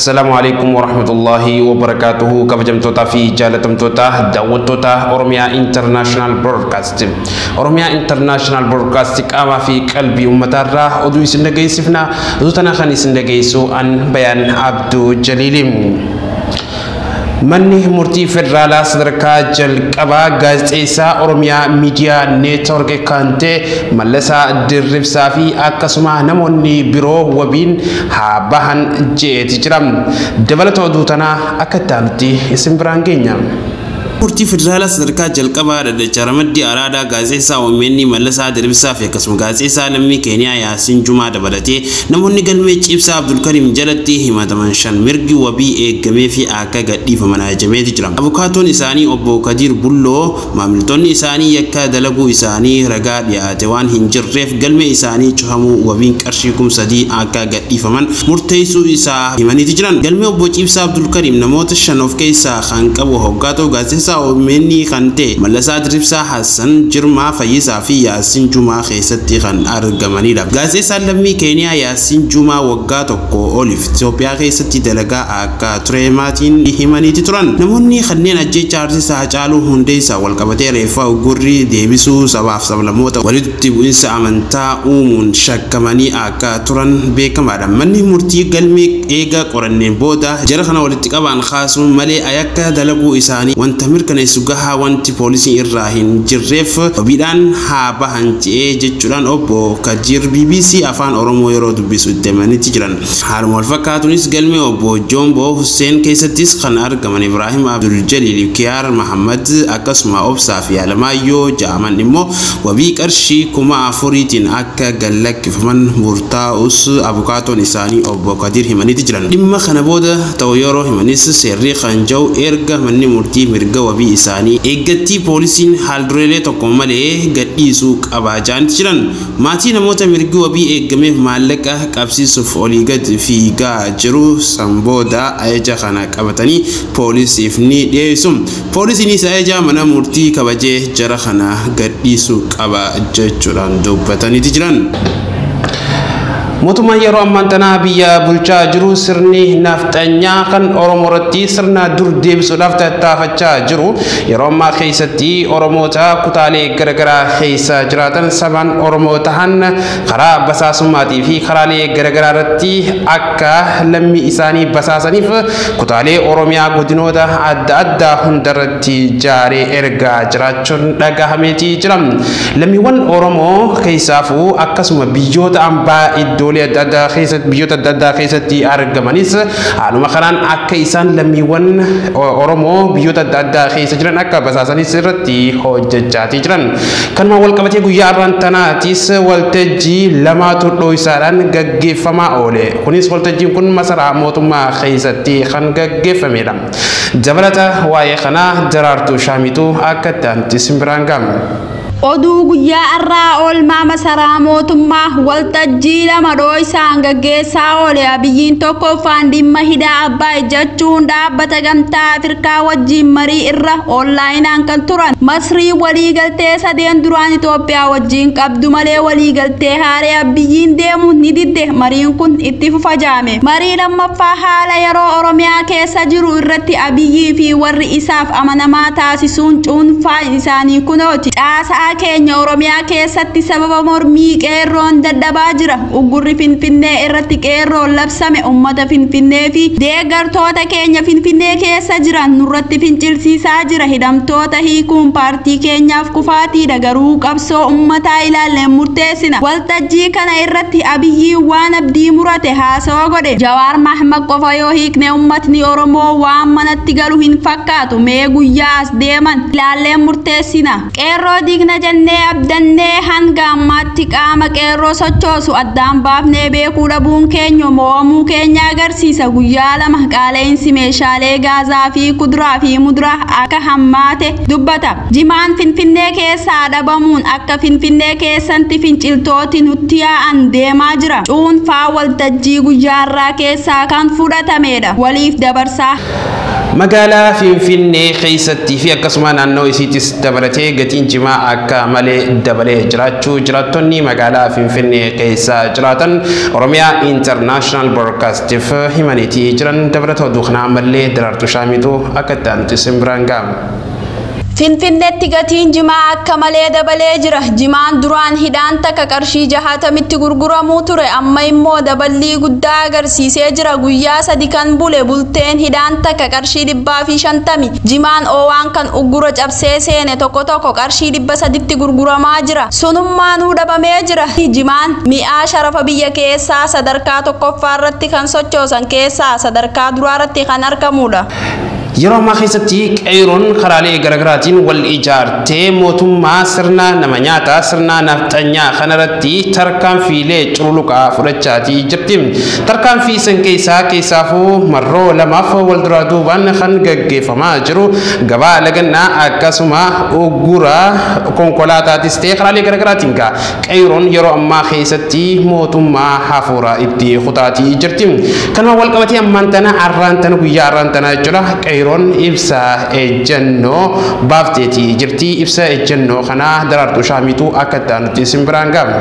Assalamualaikum warahmatullahi wabarakatuh. Kabajamtoota fi jaalatamtoota daawwattoota Oromiyaa International Broadcasting. Oromiyaa International Broadcasting qaama fi qalbii uummatarraa oduu isin dhageessifna. Oduu tana kan isin dhageessu an Bayaan Abduu Jaliilim. Manni murtii federaalaa sadarkaa jalqabaa gaazexeessaa Oromiyaa Miidiyaa Neetwork kan ta'e Mallasaa Dirribsaa fi akkasuma namoonni biroo wabiin haa bahan jeeti jira. Dabalata oduu tanaa akka ta'anitti isin biraan geenya. Murtii federaalaa sadarkaa jalqabaa Dhaddacha Ramaddii Araadaa gaazexeessaa OMN Mallasaa Dirribsaa fi akkasuma gaazexeessaa lammii Keeniyaa Yaasiin Jumaa dabalatee namoonni galmee Ciibsaa Abdulkarim jalatti himataman shan mirgi wabii eegamee fi akka gadhiifaman ajajameeti jira. Abukaatoon isaanii obbo Kadir Bulloo maamiltoonni isaanii yakka dalaguu isaanii ragaa dhiyaate waan hin jirreef galmee isaanii cuhamuu wabiin qarshii 3,000 akka gadhiifaman murteessuu isaa himaniiti jiran. Galmee obbo Ciibsaa Abdulkarim namoota shan of keessaa kan qabu hoggaatoo gaazexeessaa OMN kan ta'e Mallasaa Dirribsaa Hassan Jirmaa Fayyisaa fi Yaasiin Jumaa keessatti kan argamanidha. Gaazexeessaan lammii Keeniyaa Yaasiin Jumaa waggaa tokko oliif Itoophiyaa keessatti dalagaa akka ture maatiin himaniiti turan. Namoonni kanneen ajjeechaa artiist Haacaaluu Hundeessaa walqabatee reeffa gurrii deebisuu sabaaf sablammoota walitti bu'insa amantaa uumuun shakkamanii akka turan beekamaadha. Manni murtii galmee eega qoranneen booda jara kana walitti qabaan kaasuun malee ayakka dalaguu isaanii wanta mirkaneessu gahaa wanti poolisiin irraa hin jirreef wabiidhaan haa bahan je'ee jechuudhaan obbo Kadir BBC Afaan Oromoo yeroo dubbisu itti himaniiti jiran. Haaluma wal fakkaatuunis galmee obbo Joombo Hussein keessattis kan argaman Ibrahim Abdul Jaliil Kiyaar Mahammad akkasuma Obsaa fi Alamaayyoo Jaaman immoo wabii qarshii 4,000tiin akka gallakkifaman murtaa'us abukaatoon isaanii obbo Kadir himaniiti jiran. Dhimma kana booda ta'u yeroo himanis seerri kan jiru erga manni murtii mirga wabii isaanii eeggatti poolisiin haaldureelee tokko malee gadhiisuu qabaa jaanti jiran. Maatii namoota mirgi wabii eeggameef maallaqa qabsiisuuf olii gad fiigaa jiru sanbooda ajaja kana qabatanii poolisiif ni dhiyeessu. Poolisiinis ajaja mana murtii kabajee jara kana gadhiisuu qaba jechuudhaan dubbataniiti jiran. Mootummaan yeroo ammaa tana biyya bulchaa jiru sirni nafxanyaa kan Oromoo irratti sirna dur deebisuudhaaf tattaafachaa jiru. Yeroo ammaa keessatti Oromoota kutaalee garaagaraa keessa jiraatan saban Oromoo tahan karaa basaasummaatii fi karaalee garaagaraa irratti akka lammii isaanii basaasaniif kutaalee Oromiyaa godinoota adda addaa hundarratti jaaree ergaa jiraachuun dhagahameetii jira. Lammiiwwan Oromoo keessaafuu akkasuma biyyoota ambaa iddoo biyyoota adda addaa keessatti argamanis haaluma kanaan akka isaan lammiiwwan Oromoo biyyoota adda addaa keessa jiran akka basaasanis irratti hojjechaatii jiran. Kanuma walqabatee guyyaa har'aan tanaatis waltajjii lamaatu dho'isaadhaan gaggeeffamaa oole. Kunis waltajjiin kun masaraa mootummaa keessatti kan gaggeeffamedha. Dabalata waa'ee kanaa Daraartuu Shaamituu akka ta'anitti simbiraan gaama. Oduu guyyaa irraa oolmaa masaraa mootummaa waltajjii lama dho'isaan gaggeessaa oole. Abiyyiin tokkoffaan dhimma hidhaa Abbaay jechuun dhaabbata gamtaa Afrikaa wajjin marii irra onlaayinaan kan turan. Masrii waliigaltee sadeen duraan Itoophiyaa wajjin qabdu malee waliigaltee haaree Abiyyiin deemu ni didde. Mariin kun itti fufajaame. Marii lammaffaa haala yeroo Oromiyaa keessa jiru irratti Abiyyii fi warri isaaf amanamaa taasisuun cuunfaan isaanii kunooti. Keenya Oromiyaa keessatti sababa mormii qeerroon dadhabaa jira. Uggurri Finfinnee irratti qeerroon labsame ummata Finfinnee fi deeggartoota keenya Finfinnee keessa jiran nurratti fincilsiisaa jira. Hidhamtoota hiikuun paartii keenyaaf kufaatiidha. Garuu qabsoo ummataa ilaalleen murteessina. Waltajjii kana irratti Abiyyi waan abdii murate haasawa godhe. Jawaar Mahmad qofa yoo hiikne ummatni Oromoo waan manatti galu hin fakkaatu. Mee guyyaa as deeman ilaalleen murteessina. Qeerroo digna jennee abdannee hanga ammaatti qaama qeerroo sochoosu addaan baafnee beekuu dhabuun keenya mo'amuu keenya agarsiisa. Guyyaa lama qaala'insi meeshaalee gaazaa fi kuduraa fi muduraa akka hammaate dubbata. Jimaan Finfinnee keessaa dhabamuun akka Finfinnee keessatti finciltooti nutti yaa'an deemaa jira. Cuunfaa waltajjii guyyaa irraa keessaa kan fudhatamedha. Waliif dabarsaa. magaalaa Finfinnee keessatti fi akkasuma naannoo isiitis dabalatee gatiin jimaa akka malee dabalee jiraachuu jiraattonni magaalaa Finfinnee keessa jiraatan Oromiyaa International Broadcasting himaniitii jiran dabalata oduu kana ammallee Daraartuu Shaamituu akka ta'anitti simbiraan ga'ama. Finfinneetti gatiin jimaa akka malee dabalee jira. Jimaan duraan hidhaan takka qarshii 60tti gurguramuu ture amma immoo daballii guddaa agarsiisee jira. Guyyaa 3 kan bule bulteen hidhaan takka qarshii 150. Jimaan oowaan kan uggura cabsee seene tokko qarshii 300tti gurguramaa jira. Sunummaanuu dhabamee jira. Jimaan mi'aa sharafa biyya keessaa sadarkaa tokkoffaa irratti kan sochoosan keessaa sadarkaa duraa irratti kan argamudha. Yeroo ammaa keessatti qeeroon karaalee garaagaraatiin wal ijaartee mootummaa sirna nama nyaataa sirna nafxanyaa kanarratti tarkaanfiilee cululuqaa fudhachaatii jirti. Tarkaanfii san keessaafuu marroo lamaaf wal duraa duubaan kan gaggeeffamaa jiru gabaa lagannaa akkasuma uggura konkolaataatis ta'e karaalee garaagaraatiin qeeroon yeroo ammaa keessatti mootummaa hafuura itti kutaatii jirti. Kanuma wal qabatee ammaan tana guyyaa arraan tana jechuudha. Qeeroon ibsa ejjennoo baafteetii jirti. Ibsa ejjennoo kana Daraartuu Shaamituu akka ta'anitti simbiraan ga'ama.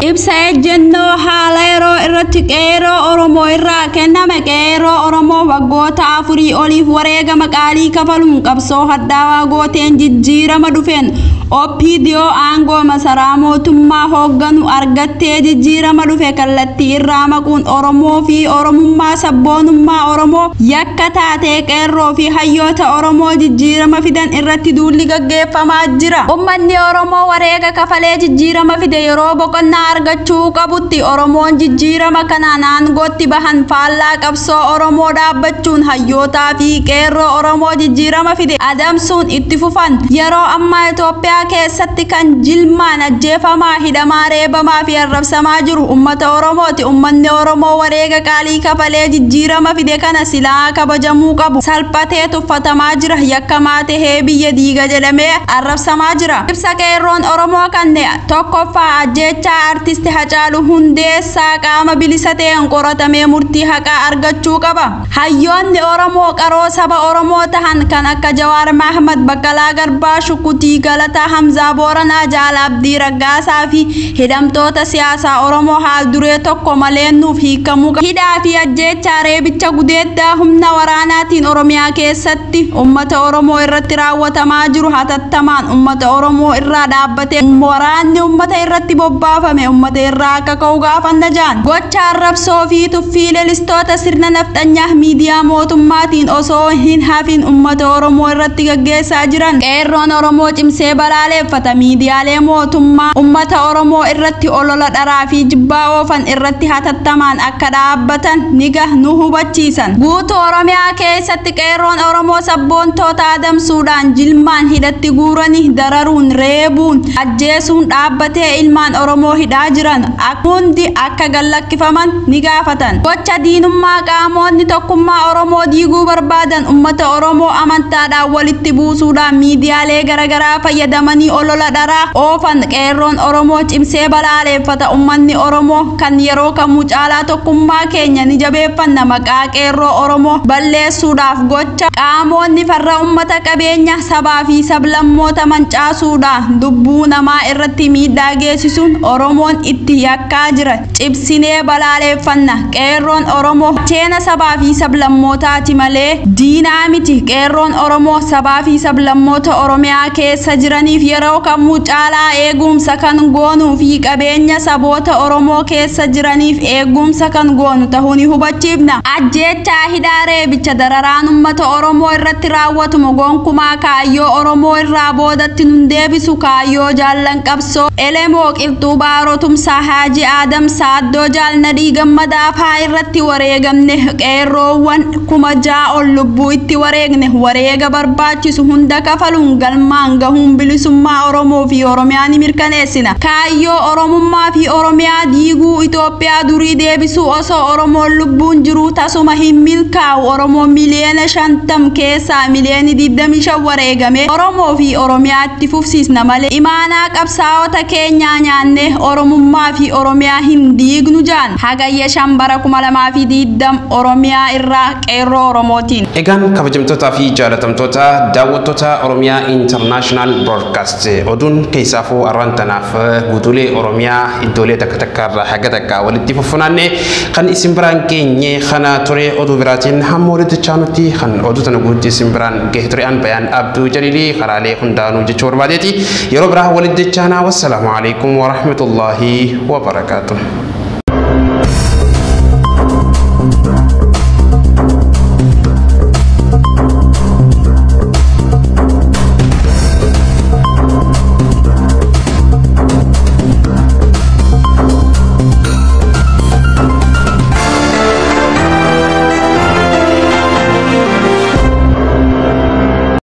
Ibsa ejjennoo haala yeroo irratti qeerroo Oromoo irraa kenname. Qeerroo Oromoo waggoota 4 oliif wareegama qaalii kafaluun qabsoo hadhaawaa gooteen jijjiirama dhufeen OPDO aangoo masaraa mootummaa hoogganu argattee jijjiirama dhufe kallattii irraa maquun Oromoo fi Oromummaa sabboonummaa Oromoo yakka taatee qeerroo fi hayyoota Oromoo jijjiirama fidan irratti duulli gaggeeffamaa jira. Uummanni Oromoo wareega kafalee jijjiirama fide yeroo boqonnaa argachuu qabutti Oromoon jijjiirama kanaan aangootti bahan faallaa qabsoo Oromoo dhaabbachuun hayyootaa fi qeerroo Oromoo jijjiirama fide adamsuun itti fufan. Yeroo ammaa Itoophiyaa keessatti kan jilmaan ajjeefamaa hidhamaa reebamaa fi arrabsamaa jiru uummata Oromooti. Uummanni Oromoo wareega qaalii kafalee jijjiirama fide kana silaa kabajamuu qabu. Salphatee tuffatamaa jira. Yakkamaa tahee biyya diiga jedhamee arrabsamaa jira. Ibsa qeerroon Oromoo kanne tokkoffaa ajjeechaa artisti Hacaaluu Hundeessaa qaama bilisa ta'een qoratamee murtii haqaa argachuu qaba. Hayyoonni Oromoo qaroo saba Oromoo tahan kan akka Jawaar Mahmad, Baqqalaa Garbaa, Shukutii Galataa, Hamzaa Booranaa, Jaala Abdii Raggaasaa fi hidhamtoota siyaasaa Oromoo haal duree tokko malee nuuf hiikamuu qaba. Hidhaa fi ajjeechaa reebicha gudeeddaa humna waraanaatiin Oromiyaa keessatti uummata Oromoo irratti raawwatamaa jiru hatattamaan uummata Oromoo irraa dhaabbatee waraanni uummata irratti bobbaafame uummata irraa akka ka'u gaafanna jaan. Gocha arrabsoo fi tuffii leellistoota sirna nafxanyaa miidiyaa mootummaatiin osoo hin hafin uummata Oromoo irratti gaggeessaa jiran qeerroon Oromoo cimsee balaaleffata. Miidiyaalee mootummaa uummata Oromoo irratti olola dharaa fi jibbaa oofan irratti hatattamaan akka dhaabbatan nu hubachiisan. Guutuu Oromiyaa keessatti qeerroon Oromoo sabboontoota adamsuudhaan jilmaan hidhatti guuranii dararuun reebuun ajjeesuun dhaabbatee ilmaan Oromoo hidhaa jiran hundi akka gallakkifaman ni gaafatan. Gocha diinummaa qaamonni tokkummaa Oromoo diiguu barbaadan uummata Oromoo amantaadhaan walitti buusuudhaan miidiyaalee garaagaraa fayyadamanii olola dharaa oofan qeerroon Oromoo cimsee balaaleffata. Uummanni Oromoo kan yeroo kamuu caalaa tokkummaa keenya ni jabeeffanna. Maqaa qeerroo Oromoo balleessuudhaaf gocha qaamonni farra uummata qabeenya sabaa fi sablammoota mancaasuudhaan lubbuu namaa irratti miidhaa geessisuun Oromoon itti yakkaa jira. Cimsinee balaaleffanna. Qeerroon Oromoo seena sabaa fi sablammootaati malee diinaa miti. Qeerroon Oromoo sabaa fi sablammoota Oromiyaa keessa jiraniif yeroo kamuu caalaa eegumsa kan goonuu fi qabeenya saboota Oromoo keessa jiraniif eegumsa kan goonu ta'uu ni hubachiifna. Ajjeechaa hidhaa reebicha dararaan uummata Oromoo irratti raawwatamu gonkumaa kaayyoo Oromoo irraa boodatti nun deebisu. Kaayyoo jaallan qabsoo Elemoo Qilxuu Baaroo Tumsaa Haaji Aadam Saaddoo Jaalnadhii Gammadaa faa irratti wareegamne qeerroowwan 6,000 ol lubbuu itti wareegne wareega barbaachisu hunda kafaluun galmaan gahuun bilisummaa Oromoo fi Oromiyaa ni mirkaneessina. Kaayyoo Oromummaa fi Oromiyaa diiguu Itoophiyaa durii deebisuu osoo Oromoon lubbuun jiru tasuma hin milkaa'u. Oromoo miliyoona 50 diddam keessa miliyoonii diddami wareegame Oromoo fi Oromiyaatti fufsiisna malee imaanaa qabsaa'ota keenyaa nyaanne Oromummaa fi Oromiyaa hin diignu jaan hagayya shambara 2020 Oromiyaa irraa qeerroo Oromootiin. Egaan kabajamtoota fi jaalatamtoota daawwattoota Oromiyaa International Broadcast oduun keessaafuu arrantanaaf guutuulee Oromiyaa iddoolee takka takkaarraa haga takka walitti fufunaanne kan isin biraan geenye kana ture oduu biraatiin hamma walitti chaanutti kan oduu tana guutti isin biraan gahee ture an bayaan abduu jalili karaalee hundaanuu jechuu barbaadeeti yeroo biraa walitti chaanaa wassalamu alaikum wa rahmatullahi wa barakatuh.